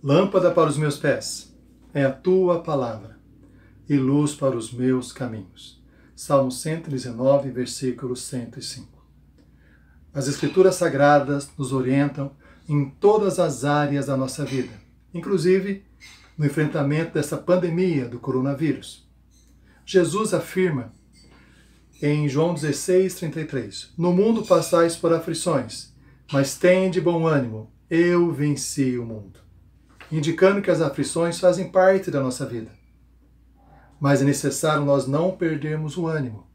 Lâmpada para os meus pés é a tua palavra e luz para os meus caminhos. Salmo 119, versículo 105. As Escrituras Sagradas nos orientam em todas as áreas da nossa vida, inclusive no enfrentamento dessa pandemia do coronavírus. Jesus afirma em João 16:33, no mundo passais por aflições, mas tende bom ânimo, eu venci o mundo. Indicando que as aflições fazem parte da nossa vida. Mas é necessário nós não perdermos o ânimo.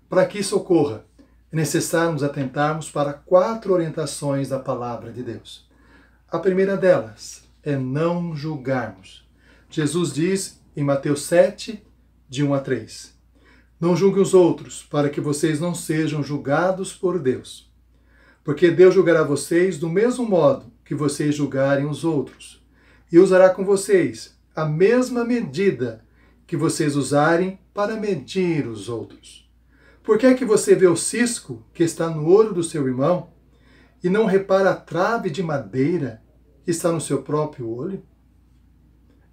Para que isso ocorra, é necessário nos atentarmos para 4 orientações da palavra de Deus. A primeira delas é não julgarmos. Jesus diz em Mateus 7, de 1 a 3, não julguem os outros, para que vocês não sejam julgados por Deus. Porque Deus julgará vocês do mesmo modo que vocês julgarem os outros. E usará com vocês a mesma medida que vocês usarem para medir os outros. Por que é que você vê o cisco que está no olho do seu irmão e não repara a trave de madeira que está no seu próprio olho?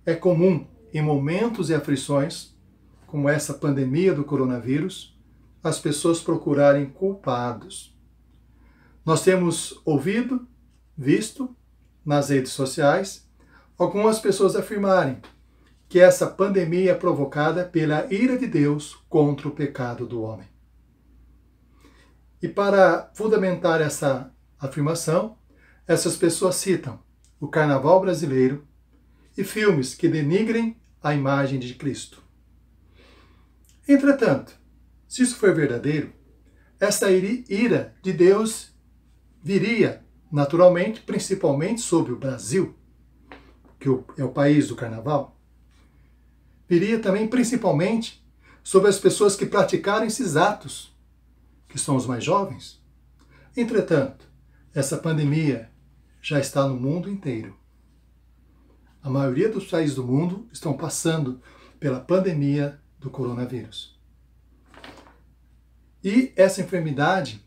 É comum, em momentos e aflições, como essa pandemia do coronavírus, as pessoas procurarem culpados. Nós temos ouvido, visto, nas redes sociais, algumas pessoas afirmarem que essa pandemia é provocada pela ira de Deus contra o pecado do homem. E para fundamentar essa afirmação, essas pessoas citam o carnaval brasileiro e filmes que denigrem a imagem de Cristo. Entretanto, se isso for verdadeiro, essa ira de Deus viria naturalmente, principalmente sobre o Brasil, que é o país do carnaval, viria também principalmente sobre as pessoas que praticaram esses atos, que são os mais jovens. Entretanto, essa pandemia já está no mundo inteiro. A maioria dos países do mundo estão passando pela pandemia do coronavírus. E essa enfermidade,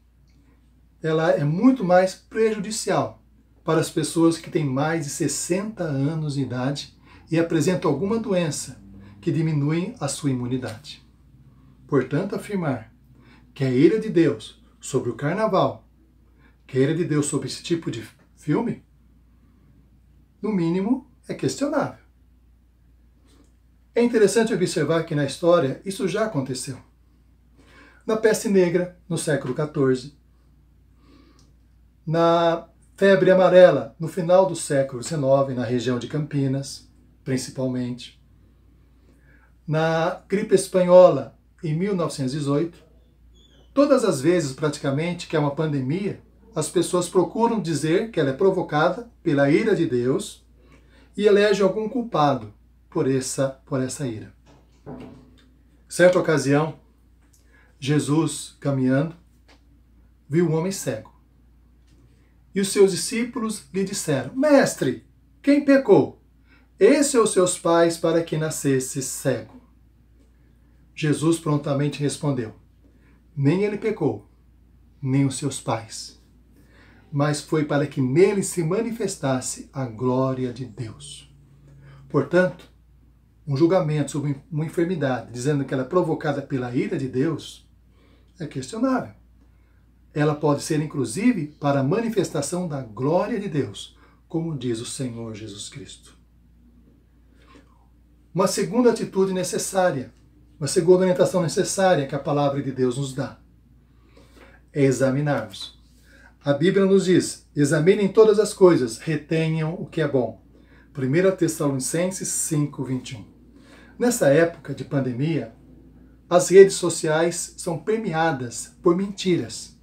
ela é muito mais prejudicial para as pessoas que têm mais de 60 anos de idade e apresentam alguma doença que diminui a sua imunidade. Portanto, afirmar que a ira de Deus sobre o carnaval, que a ira de Deus sobre esse tipo de filme, no mínimo, é questionável. É interessante observar que na história isso já aconteceu. Na peste negra, no século XIV, na febre amarela, no final do século XIX, na região de Campinas, principalmente. Na gripe espanhola, em 1918. Todas as vezes, praticamente, que é uma pandemia, as pessoas procuram dizer que ela é provocada pela ira de Deus e elegem algum culpado por essa ira. Certa ocasião, Jesus, caminhando, viu um homem cego. E os seus discípulos lhe disseram, Mestre, quem pecou? Esse ou seus pais para que nascesse cego? Jesus prontamente respondeu, nem ele pecou, nem os seus pais, mas foi para que nele se manifestasse a glória de Deus. Portanto, um julgamento sobre uma enfermidade, dizendo que ela é provocada pela ira de Deus, é questionável. Ela pode ser, inclusive, para a manifestação da glória de Deus, como diz o Senhor Jesus Cristo. Uma segunda atitude necessária, uma segunda orientação necessária que a palavra de Deus nos dá, é examinarmos. A Bíblia nos diz, examinem todas as coisas, retenham o que é bom. 1 Tessalonicenses 5:21. Nessa época de pandemia, as redes sociais são permeadas por mentiras.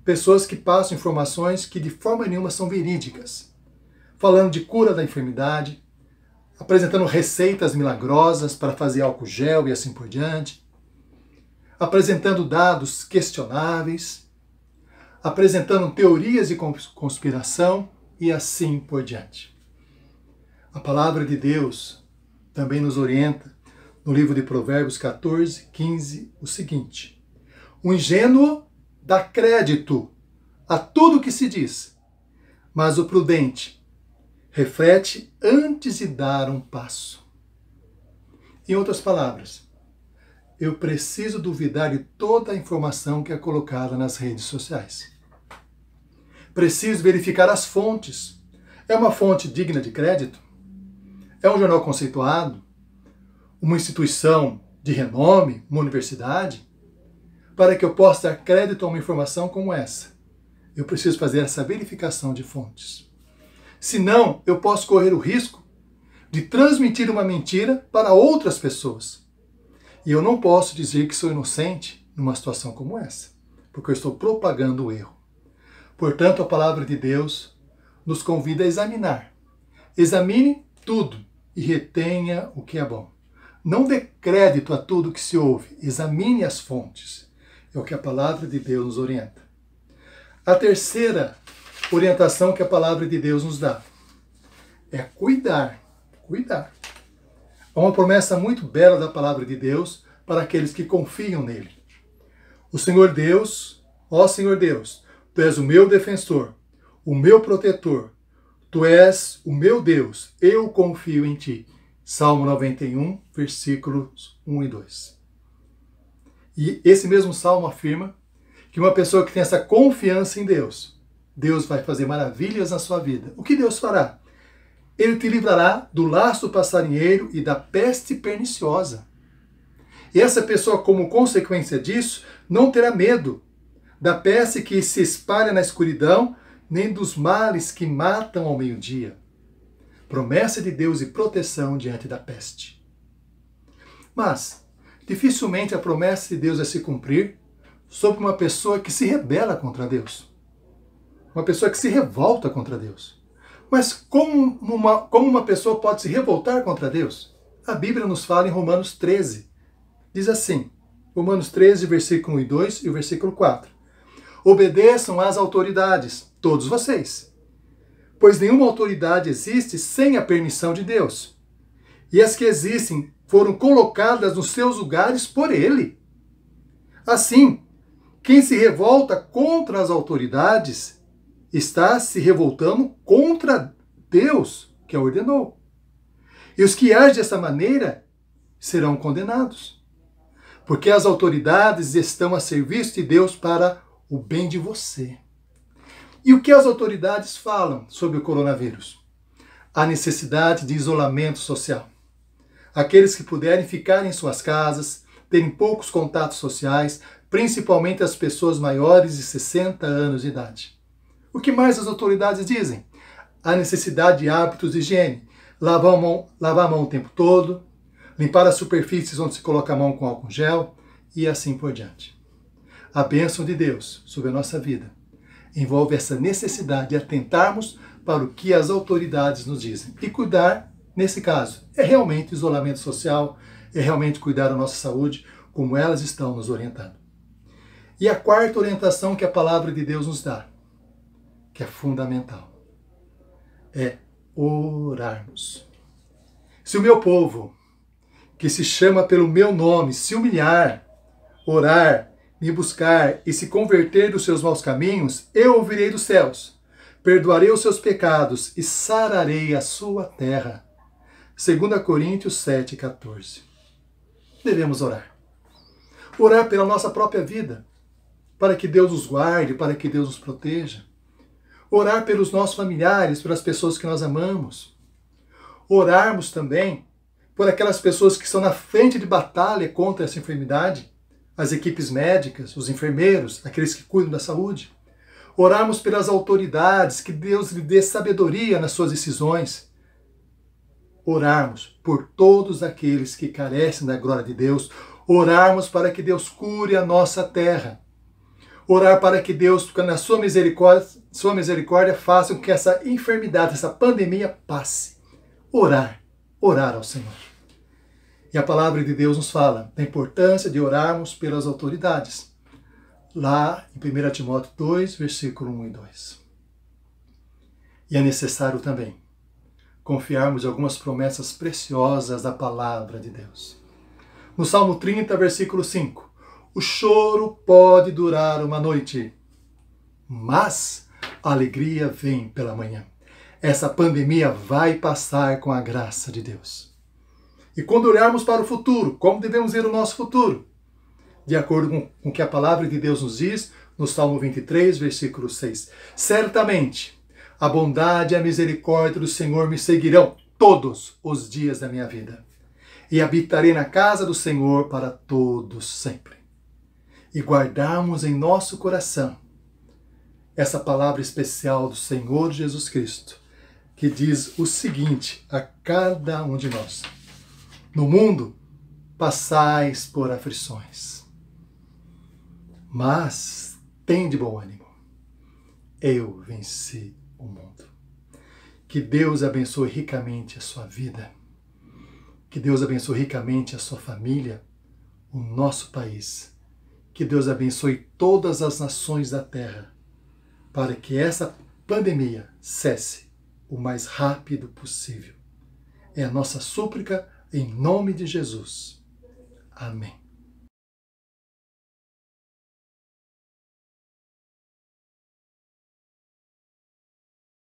Pessoas que passam informações que de forma nenhuma são verídicas, falando de cura da enfermidade, apresentando receitas milagrosas para fazer álcool gel e assim por diante, apresentando dados questionáveis, apresentando teorias de conspiração e assim por diante. A palavra de Deus também nos orienta no livro de Provérbios 14:15 o seguinte: o ingênuo dá crédito a tudo que se diz, mas o prudente reflete antes de dar um passo. Em outras palavras, eu preciso duvidar de toda a informação que é colocada nas redes sociais. Preciso verificar as fontes. É uma fonte digna de crédito? É um jornal conceituado? Uma instituição de renome? Uma universidade? Para que eu possa dar crédito a uma informação como essa, eu preciso fazer essa verificação de fontes. Senão, eu posso correr o risco de transmitir uma mentira para outras pessoas. E eu não posso dizer que sou inocente numa situação como essa, porque eu estou propagando o erro. Portanto, a palavra de Deus nos convida a examinar. Examine tudo e retenha o que é bom. Não dê crédito a tudo que se ouve. Examine as fontes. É o que a palavra de Deus nos orienta. A terceira orientação que a palavra de Deus nos dá é cuidar. Cuidar. Há uma promessa muito bela da palavra de Deus para aqueles que confiam nele. O Senhor Deus, ó Senhor Deus, Tu és o meu defensor, o meu protetor, Tu és o meu Deus, eu confio em Ti. Salmo 91, versículos 1 e 2. E esse mesmo salmo afirma que uma pessoa que tem essa confiança em Deus, Deus vai fazer maravilhas na sua vida. O que Deus fará? Ele te livrará do laço do passarinheiro e da peste perniciosa. E essa pessoa, como consequência disso, não terá medo da peste que se espalha na escuridão, nem dos males que matam ao meio-dia. Promessa de Deus e proteção diante da peste. Mas, dificilmente a promessa de Deus vai se cumprir sobre uma pessoa que se rebela contra Deus. Uma pessoa que se revolta contra Deus. Mas como uma pessoa pode se revoltar contra Deus? A Bíblia nos fala em Romanos 13. Diz assim, Romanos 13, versículo 1 e 2 e o versículo 4. Obedeçam às autoridades, todos vocês, pois nenhuma autoridade existe sem a permissão de Deus. E as que existem foram colocadas nos seus lugares por Ele. Assim, quem se revolta contra as autoridades está se revoltando contra Deus, que a ordenou. E os que agem dessa maneira serão condenados. Porque as autoridades estão a serviço de Deus para o bem de você. E o que as autoridades falam sobre o coronavírus? A necessidade de isolamento social. Aqueles que puderem ficar em suas casas, terem poucos contatos sociais, principalmente as pessoas maiores de 60 anos de idade. O que mais as autoridades dizem? A necessidade de hábitos de higiene. Lavar a mão o tempo todo, limpar as superfícies onde se coloca a mão com álcool gel e assim por diante. A bênção de Deus sobre a nossa vida envolve essa necessidade de atentarmos para o que as autoridades nos dizem. E cuidar, nesse caso, é realmente isolamento social, é realmente cuidar da nossa saúde, como elas estão nos orientando. E a quarta orientação que a palavra de Deus nos dá, que é fundamental, é orarmos. Se o meu povo, que se chama pelo meu nome, se humilhar, orar, me buscar e se converter dos seus maus caminhos, eu ouvirei dos céus, perdoarei os seus pecados e sararei a sua terra. 2 Coríntios 7,14. Devemos orar. Orar pela nossa própria vida, para que Deus nos guarde, para que Deus nos proteja. Orar pelos nossos familiares, pelas pessoas que nós amamos. Orarmos também por aquelas pessoas que estão na frente de batalha contra essa enfermidade, as equipes médicas, os enfermeiros, aqueles que cuidam da saúde. Orarmos pelas autoridades, que Deus lhe dê sabedoria nas suas decisões. Orarmos por todos aqueles que carecem da glória de Deus. Orarmos para que Deus cure a nossa terra. Orar para que Deus, na sua misericórdia, faça com que essa enfermidade, essa pandemia passe. Orar ao Senhor. E a palavra de Deus nos fala da importância de orarmos pelas autoridades. Lá em 1 Timóteo 2, versículo 1 e 2. E é necessário também confiarmos em algumas promessas preciosas da palavra de Deus. No Salmo 30, versículo 5. O choro pode durar uma noite, mas a alegria vem pela manhã. Essa pandemia vai passar com a graça de Deus. E quando olharmos para o futuro, como devemos ver o nosso futuro? De acordo com o que a palavra de Deus nos diz, no Salmo 23, versículo 6. Certamente, a bondade e a misericórdia do Senhor me seguirão todos os dias da minha vida. E habitarei na casa do Senhor para todos sempre. E guardarmos em nosso coração essa palavra especial do Senhor Jesus Cristo, que diz o seguinte a cada um de nós: no mundo passais por aflições, mas tende bom ânimo, eu venci o mundo. Que Deus abençoe ricamente a sua vida, que Deus abençoe ricamente a sua família, o nosso país, que Deus abençoe todas as nações da terra, para que essa pandemia cesse o mais rápido possível. É a nossa súplica em nome de Jesus. Amém.